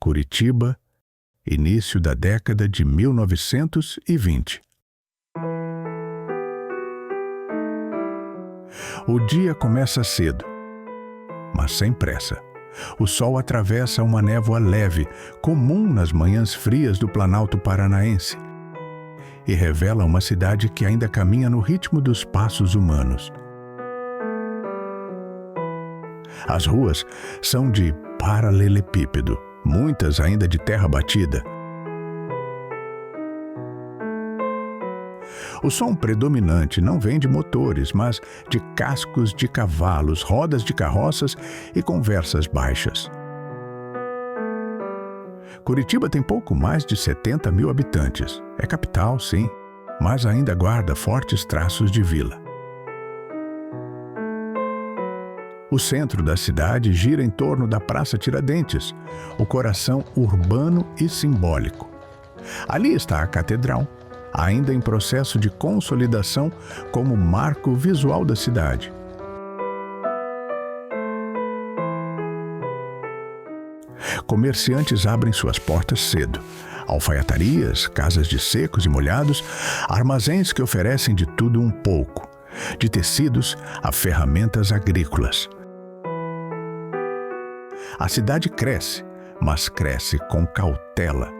Curitiba, início da década de 1920. O dia começa cedo, mas sem pressa. O sol atravessa uma névoa leve, comum nas manhãs frias do Planalto Paranaense, e revela uma cidade que ainda caminha no ritmo dos passos humanos. As ruas são de paralelepípedo, muitas ainda de terra batida. O som predominante não vem de motores, mas de cascos de cavalos, rodas de carroças e conversas baixas. Curitiba tem pouco mais de 70 mil habitantes. É capital, sim, mas ainda guarda fortes traços de vila. O centro da cidade gira em torno da Praça Tiradentes, o coração urbano e simbólico. Ali está a Catedral, ainda em processo de consolidação como marco visual da cidade. Comerciantes abrem suas portas cedo. Alfaiatarias, casas de secos e molhados, armazéns que oferecem de tudo um pouco, de tecidos a ferramentas agrícolas. A cidade cresce, mas cresce com cautela.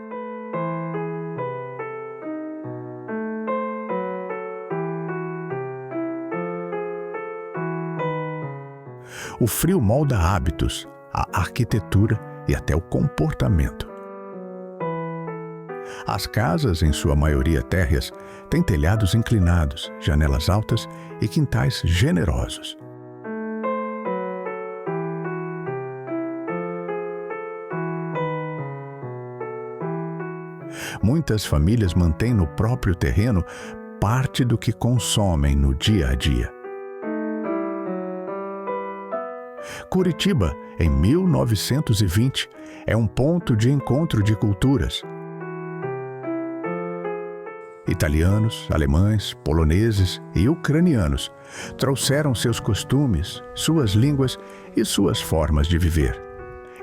O frio molda hábitos, a arquitetura e até o comportamento. As casas, em sua maioria térreas, têm telhados inclinados, janelas altas e quintais generosos. Muitas famílias mantêm no próprio terreno parte do que consomem no dia a dia. Curitiba, em 1920, é um ponto de encontro de culturas. Italianos, alemães, poloneses e ucranianos trouxeram seus costumes, suas línguas e suas formas de viver.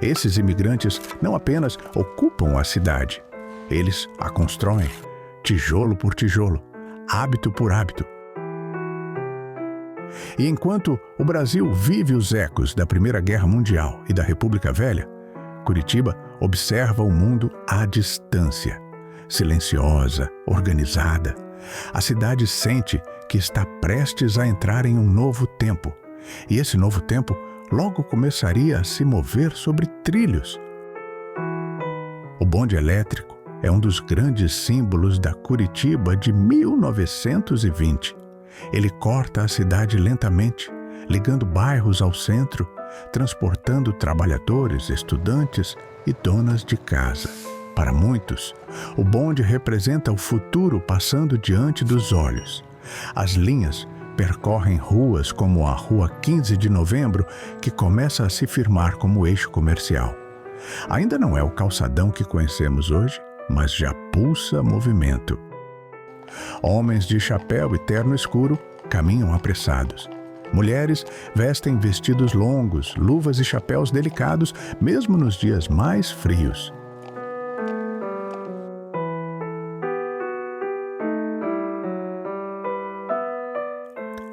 Esses imigrantes não apenas ocupam a cidade, eles a constroem, tijolo por tijolo, hábito por hábito. E enquanto o Brasil vive os ecos da Primeira Guerra Mundial e da República Velha, Curitiba observa o mundo à distância. Silenciosa, organizada, a cidade sente que está prestes a entrar em um novo tempo. E esse novo tempo logo começaria a se mover sobre trilhos. O bonde elétrico é um dos grandes símbolos da Curitiba de 1920. Ele corta a cidade lentamente, ligando bairros ao centro, transportando trabalhadores, estudantes e donas de casa. Para muitos, o bonde representa o futuro passando diante dos olhos. As linhas percorrem ruas como a Rua 15 de Novembro, que começa a se firmar como eixo comercial. Ainda não é o calçadão que conhecemos hoje, mas já pulsa movimento. Homens de chapéu e terno escuro caminham apressados. Mulheres vestem vestidos longos, luvas e chapéus delicados, mesmo nos dias mais frios.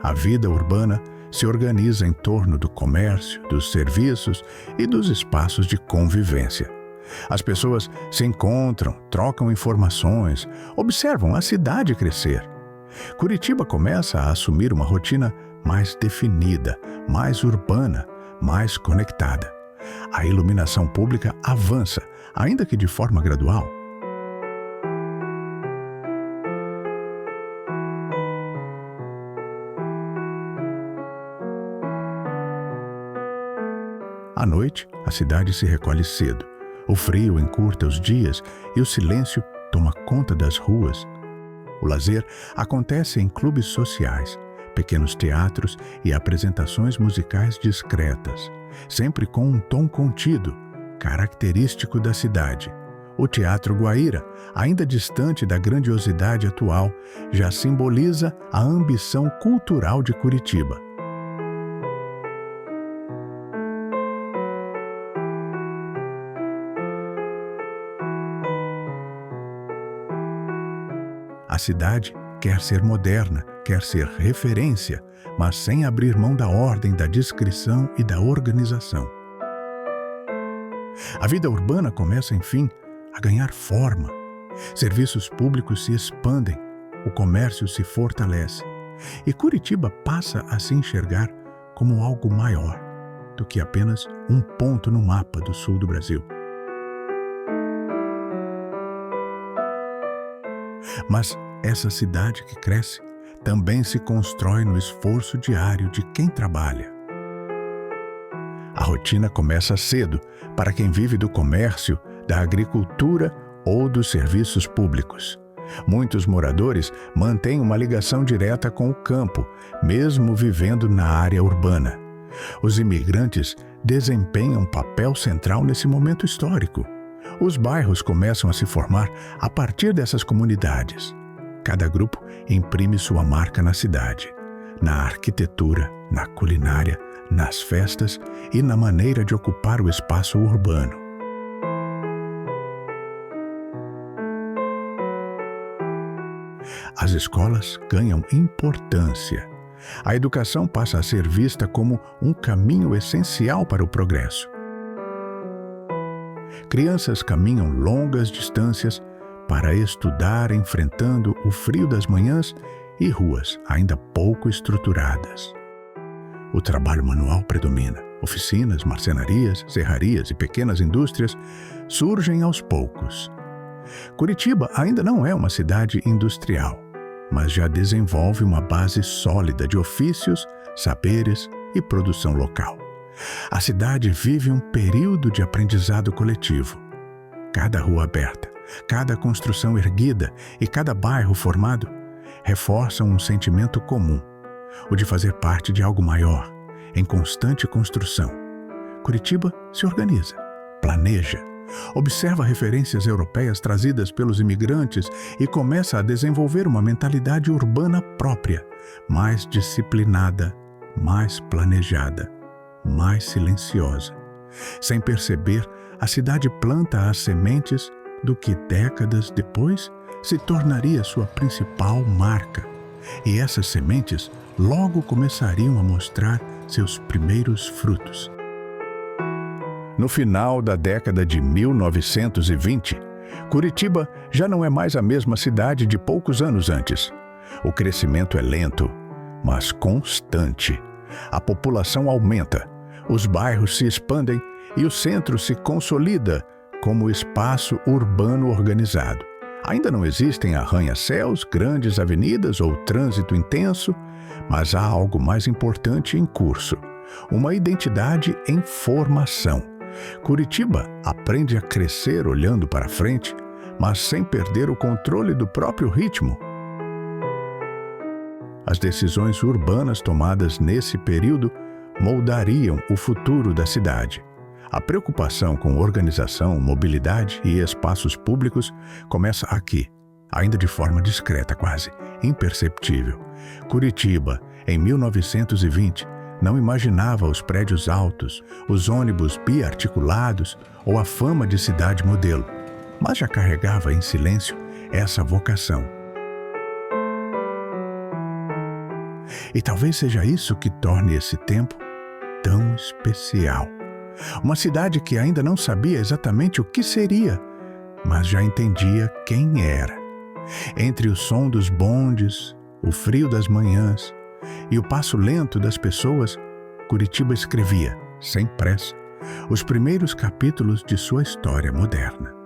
A vida urbana se organiza em torno do comércio, dos serviços e dos espaços de convivência. As pessoas se encontram, trocam informações, observam a cidade crescer. Curitiba começa a assumir uma rotina mais definida, mais urbana, mais conectada. A iluminação pública avança, ainda que de forma gradual. À noite, a cidade se recolhe cedo. O frio encurta os dias e o silêncio toma conta das ruas. O lazer acontece em clubes sociais, pequenos teatros e apresentações musicais discretas, sempre com um tom contido, característico da cidade. O Teatro Guaíra, ainda distante da grandiosidade atual, já simboliza a ambição cultural de Curitiba. A cidade quer ser moderna, quer ser referência, mas sem abrir mão da ordem, da discrição e da organização. A vida urbana começa, enfim, a ganhar forma. Serviços públicos se expandem, o comércio se fortalece e Curitiba passa a se enxergar como algo maior do que apenas um ponto no mapa do sul do Brasil. Mas essa cidade que cresce também se constrói no esforço diário de quem trabalha. A rotina começa cedo para quem vive do comércio, da agricultura ou dos serviços públicos. Muitos moradores mantêm uma ligação direta com o campo, mesmo vivendo na área urbana. Os imigrantes desempenham um papel central nesse momento histórico. Os bairros começam a se formar a partir dessas comunidades. Cada grupo imprime sua marca na cidade, na arquitetura, na culinária, nas festas e na maneira de ocupar o espaço urbano. As escolas ganham importância. A educação passa a ser vista como um caminho essencial para o progresso. Crianças caminham longas distâncias para estudar, enfrentando o frio das manhãs e ruas ainda pouco estruturadas. O trabalho manual predomina. Oficinas, marcenarias, serrarias e pequenas indústrias surgem aos poucos. Curitiba ainda não é uma cidade industrial, mas já desenvolve uma base sólida de ofícios, saberes e produção local. A cidade vive um período de aprendizado coletivo. Cada rua aberta, cada construção erguida e cada bairro formado reforçam um sentimento comum, o de fazer parte de algo maior, em constante construção. Curitiba se organiza, planeja, observa referências europeias trazidas pelos imigrantes e começa a desenvolver uma mentalidade urbana própria, mais disciplinada, mais planejada, mais silenciosa. Sem perceber, a cidade planta as sementes do que décadas depois se tornaria sua principal marca. E essas sementes logo começariam a mostrar seus primeiros frutos. No final da década de 1920, Curitiba já não é mais a mesma cidade de poucos anos antes. O crescimento é lento, mas constante. A população aumenta, os bairros se expandem e o centro se consolida como espaço urbano organizado. Ainda não existem arranha-céus, grandes avenidas ou trânsito intenso, mas há algo mais importante em curso: uma identidade em formação. Curitiba aprende a crescer olhando para frente, mas sem perder o controle do próprio ritmo. As decisões urbanas tomadas nesse período moldariam o futuro da cidade. A preocupação com organização, mobilidade e espaços públicos começa aqui, ainda de forma discreta, quase imperceptível. Curitiba, em 1920, não imaginava os prédios altos, os ônibus biarticulados ou a fama de cidade modelo, mas já carregava em silêncio essa vocação. E talvez seja isso que torne esse tempo tão especial. Uma cidade que ainda não sabia exatamente o que seria, mas já entendia quem era. Entre o som dos bondes, o frio das manhãs e o passo lento das pessoas, Curitiba escrevia, sem pressa, os primeiros capítulos de sua história moderna.